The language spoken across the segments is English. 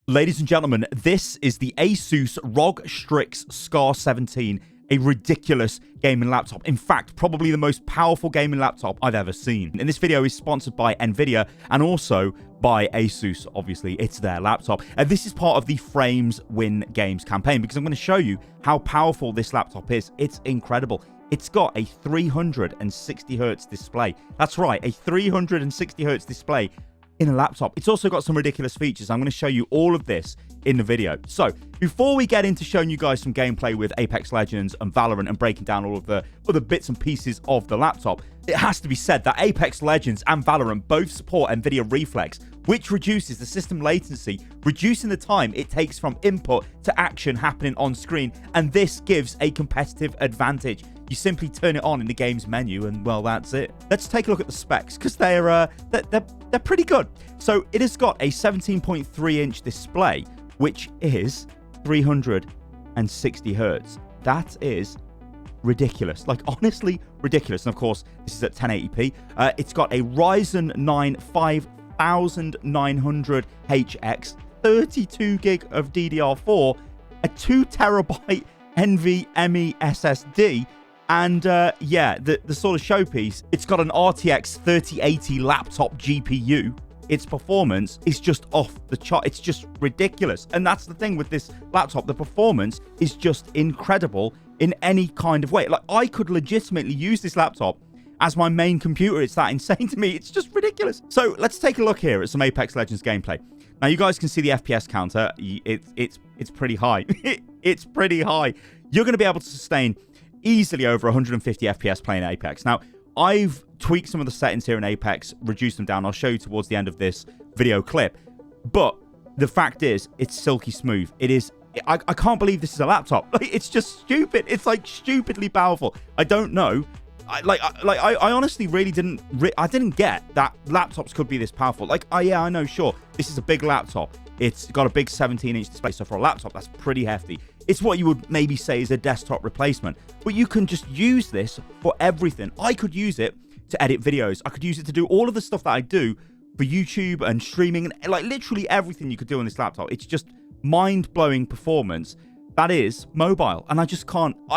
Ladies and gentlemen, this is the Asus ROG Strix Scar 17, a ridiculous gaming laptop. In fact, probably the most powerful gaming laptop I've ever seen. And this video is sponsored by Nvidia and also by Asus. Obviously, it's their laptop. And this is part of the Frames Win Games campaign because I'm going to show you how powerful this laptop is. It's incredible. It's got a 360 hertz display. That's right, a 360 hertz display in a laptop. It's also got some ridiculous features. I'm going to show you all of this in the video. So before we get into showing you guys some gameplay with Apex Legends and Valorant and breaking down all of the other bits and pieces of the laptop, it has to be said that Apex Legends and Valorant both support NVIDIA Reflex, which reduces the system latency, reducing the time it takes from input to action happening on screen, and this gives a competitive advantage. You simply turn it on in the game's menu and, well, that's it. Let's take a look at the specs because they're pretty good. So it has got a 17.3-inch display, which is 360 hertz. That is ridiculous. Like, honestly, ridiculous. And of course, this is at 1080p. It's got a Ryzen 9 5900HX, 32 gig of DDR4, a 2 terabyte NVMe SSD, and yeah, the sort of showpiece, it's got an RTX 3080 laptop GPU. Its performance is just off the chart. It's just ridiculous. And that's the thing with this laptop. The performance is just incredible in any kind of way. Like, I could legitimately use this laptop as my main computer. It's that insane to me. It's just ridiculous. So let's take a look here at some Apex Legends gameplay. Now, you guys can see the FPS counter. It's pretty high. It's pretty high. You're going to be able to sustain easily over 150 FPS playing Apex. Now, I've tweaked some of the settings here in Apex, reduced them down. I'll show you towards the end of this video clip. But the fact is, it's silky smooth. It is. I can't believe this is a laptop. Like, it's just stupid. It's like stupidly powerful. I don't know. I honestly really didn't. I didn't get that laptops could be this powerful. Like, yeah, I know, sure, this is a big laptop. It's got a big 17-inch display, so for a laptop, that's pretty hefty. It's what you would maybe say is a desktop replacement. But you can just use this for everything. I could use it to edit videos. I could use it to do all of the stuff that I do for YouTube and streaming, and like literally everything you could do on this laptop. It's just mind-blowing performance that is mobile, and I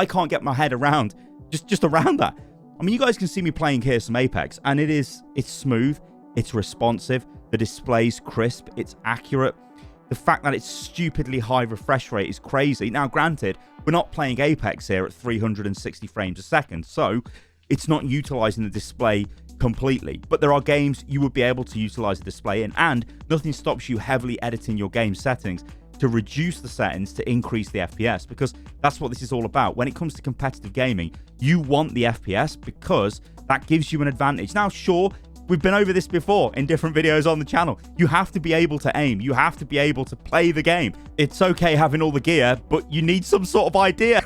can't get my head around just around that. I mean, you guys can see me playing here some Apex, and it's smooth, it's responsive, the display's crisp, it's accurate. The fact that it's stupidly high refresh rate is crazy. Now, granted, we're not playing Apex here at 360 frames a second, so it's not utilizing the display completely. But there are games you would be able to utilize the display in, and nothing stops you heavily editing your game settings to reduce the settings to increase the FPS, because that's what this is all about. When it comes to competitive gaming, you want the FPS because that gives you an advantage. Now, sure, we've been over this before in different videos on the channel. You have to be able to aim. You have to be able to play the game. It's okay having all the gear, but you need some sort of idea.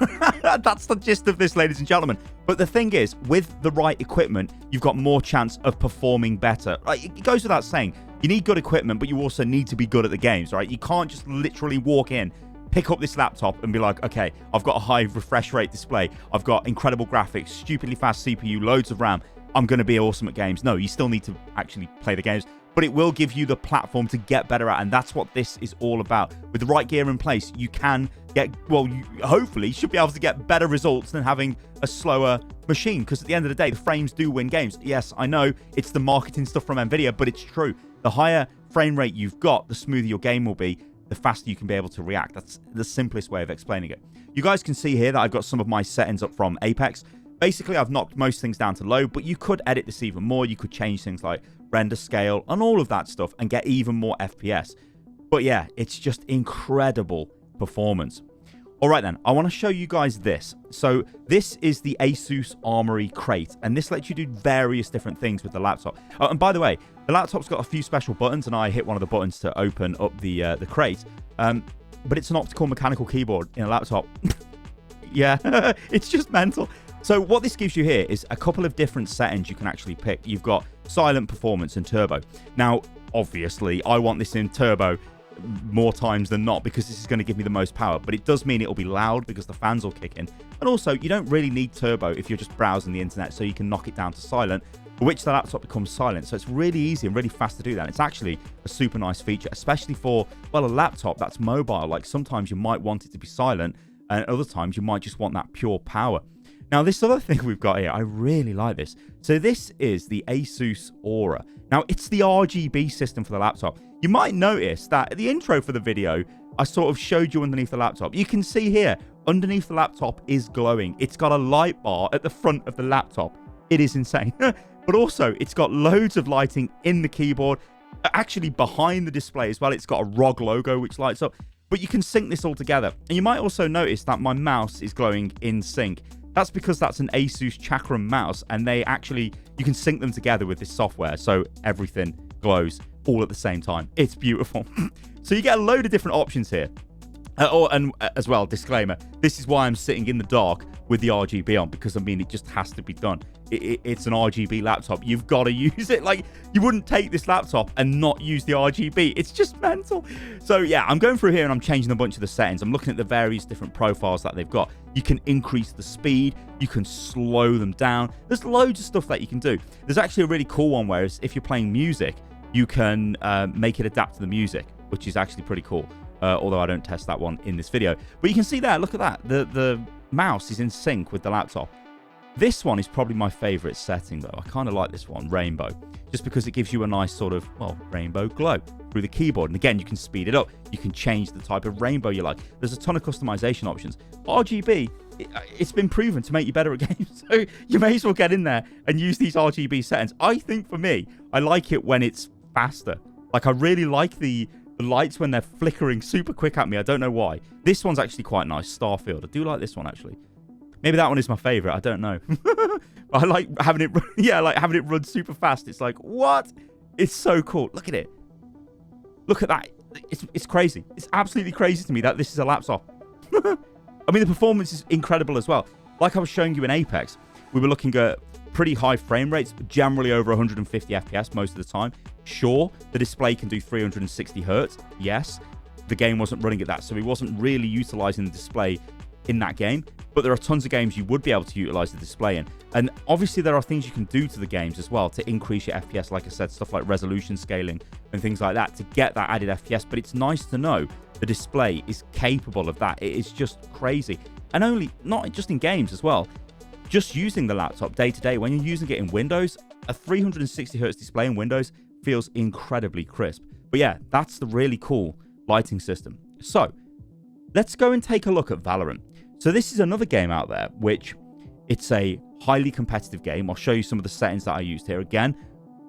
That's the gist of this, ladies and gentlemen. But the thing is, with the right equipment, you've got more chance of performing better. Right? It goes without saying, you need good equipment, but you also need to be good at the games, right? You can't just literally walk in, pick up this laptop and be like, okay, I've got a high refresh rate display. I've got incredible graphics, stupidly fast CPU, loads of RAM. I'm going to be awesome at games. No, you still need to actually play the games, but it will give you the platform to get better at, and that's what this is all about. With the right gear in place, you can get, well, you hopefully should be able to get better results than having a slower machine, because at the end of the day, the frames do win games. Yes, I know it's the marketing stuff from Nvidia, but it's true. The higher frame rate you've got, the smoother your game will be, the faster you can be able to react. That's the simplest way of explaining it. You guys can see here that I've got some of my settings up from Apex. Basically, I've knocked most things down to low, but you could edit this even more. You could change things like render scale and all of that stuff and get even more FPS. But yeah, it's just incredible performance. All right, then, I want to show you guys this. So this is the Asus Armory crate, and this lets you do various different things with the laptop. Oh, and by the way, the laptop's got a few special buttons, and I hit one of the buttons to open up the crate. But it's an optical mechanical keyboard in a laptop. Yeah, it's just mental. So what this gives you here is a couple of different settings you can actually pick. You've got silent, performance, and turbo. Now, obviously, I want this in turbo more times than not because this is going to give me the most power. But it does mean it'll be loud because the fans will kick in. And also, you don't really need turbo if you're just browsing the internet, so you can knock it down to silent, for which the laptop becomes silent. So it's really easy and really fast to do that. And it's actually a super nice feature, especially for, well, a laptop that's mobile. Like sometimes you might want it to be silent, and other times you might just want that pure power. Now, this other thing we've got here, I really like this. So this is the Asus Aura. Now, it's the RGB system for the laptop. You might notice that at the intro for the video, I sort of showed you underneath the laptop. You can see here, underneath the laptop is glowing. It's got a light bar at the front of the laptop. It is insane. But also, it's got loads of lighting in the keyboard, actually behind the display as well. It's got a ROG logo, which lights up. But you can sync this all together. And you might also notice that my mouse is glowing in sync. That's because that's an Asus Chakram mouse, and you can sync them together with this software, so everything glows all at the same time. It's beautiful. So you get a load of different options here. And as well, disclaimer, this is why I'm sitting in the dark with the RGB on, because I mean, it just has to be done. It's an RGB laptop. You've got to use it. Like, you wouldn't take this laptop and not use the RGB. It's just mental. So yeah, I'm going through here and I'm changing a bunch of the settings. I'm looking at the various different profiles that they've got. You can increase the speed. You can slow them down. There's loads of stuff that you can do. There's actually a really cool one where if you're playing music, you can make it adapt to the music, which is actually pretty cool. Although I don't test that one in this video. But you can see there, look at that. The mouse is in sync with the laptop. This one is probably my favorite setting, though. I kind of like this one, rainbow, just because it gives you a nice sort of, well, rainbow glow through the keyboard. And again, you can speed it up. You can change the type of rainbow you like. There's a ton of customization options. RGB, it's been proven to make you better at games. So you may as well get in there and use these RGB settings. I think for me, I like it when it's faster. Like, I really like the lights when they're flickering super quick at me. I don't know why. This one's actually quite nice, Starfield. I do like this one, actually. Maybe that one is my favorite. I don't know. I like having it, like having it run super fast. It's like, what? It's so cool. Look at it. Look at that. It's crazy. It's absolutely crazy to me that this is a laptop. I mean, the performance is incredible as well. Like I was showing you in Apex, we were looking at pretty high frame rates, generally over 150 FPS most of the time. Sure, the display can do 360 hertz. Yes, the game wasn't running at that, so we wasn't really utilizing the display in that game. But there are tons of games you would be able to utilize the display in. And obviously there are things you can do to the games as well to increase your FPS, like I said, stuff like resolution scaling and things like that to get that added FPS. But it's nice to know the display is capable of that. It is just crazy. And not just in games as well. Just using the laptop day to day, when you're using it in Windows, a 360 hertz display in Windows feels incredibly crisp. But yeah, that's the really cool lighting system. So let's go and take a look at Valorant. So this is another game out there, which it's a highly competitive game. I'll show you some of the settings that I used here. Again,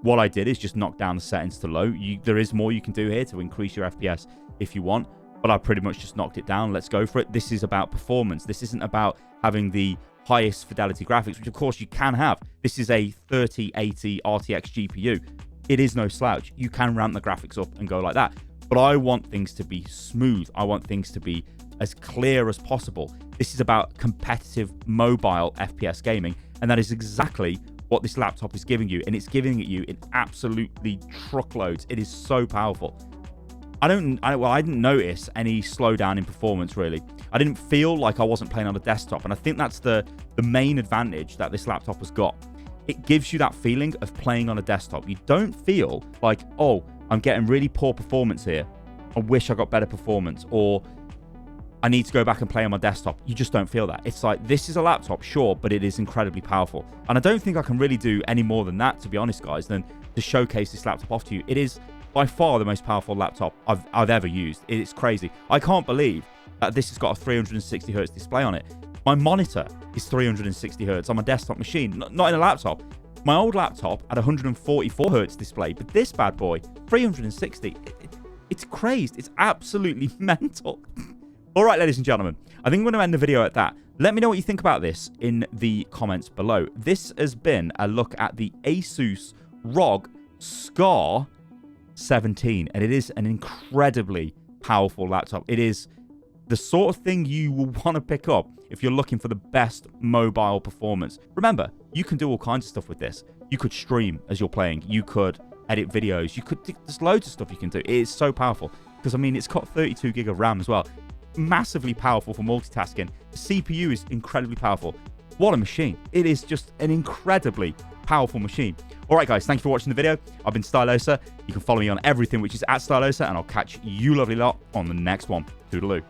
what I did is just knock down the settings to low. There is more you can do here to increase your FPS if you want, but I pretty much just knocked it down. Let's go for it. This is about performance. This isn't about having the highest fidelity graphics, which of course you can have. This is a 3080 RTX GPU. It is no slouch. You can ramp the graphics up and go like that. But I want things to be smooth. I want things to be as clear as possible. This is about competitive mobile FPS gaming, and that is exactly what this laptop is giving you, and it's giving it you in absolutely truckloads. It is so powerful. I didn't notice any slowdown in performance, really. I didn't feel like I wasn't playing on a desktop, and I think that's the main advantage that this laptop has got. It gives you that feeling of playing on a desktop. You don't feel like, oh, I'm getting really poor performance here. I wish I got better performance, or I need to go back and play on my desktop. You just don't feel that. It's like, this is a laptop, sure, but it is incredibly powerful. And I don't think I can really do any more than that, to be honest, guys, than to showcase this laptop off to you. It is by far the most powerful laptop I've ever used. It's crazy. I can't believe that this has got a 360 hertz display on it. My monitor is 360 hertz on my desktop machine, not in a laptop. My old laptop had 144 hertz display, but this bad boy, 360. It's crazed. It's absolutely mental. All right, ladies and gentlemen, I think I'm going to end the video at that. Let me know what you think about this in the comments below. This has been a look at the Asus ROG Scar 17, and it is an incredibly powerful laptop. It is the sort of thing you will want to pick up if you're looking for the best mobile performance. Remember, you can do all kinds of stuff with this. You could stream as you're playing. You could edit videos. There's loads of stuff you can do. It is so powerful. because, I mean, it's got 32 gig of RAM as well. Massively powerful for multitasking. The CPU is incredibly powerful. What a machine. It is just an incredibly powerful machine. All right, guys, thank you for watching the video. I've been Stylosa. You can follow me on everything, which is @Stylosa, and I'll catch you lovely lot on the next one. Toodaloo.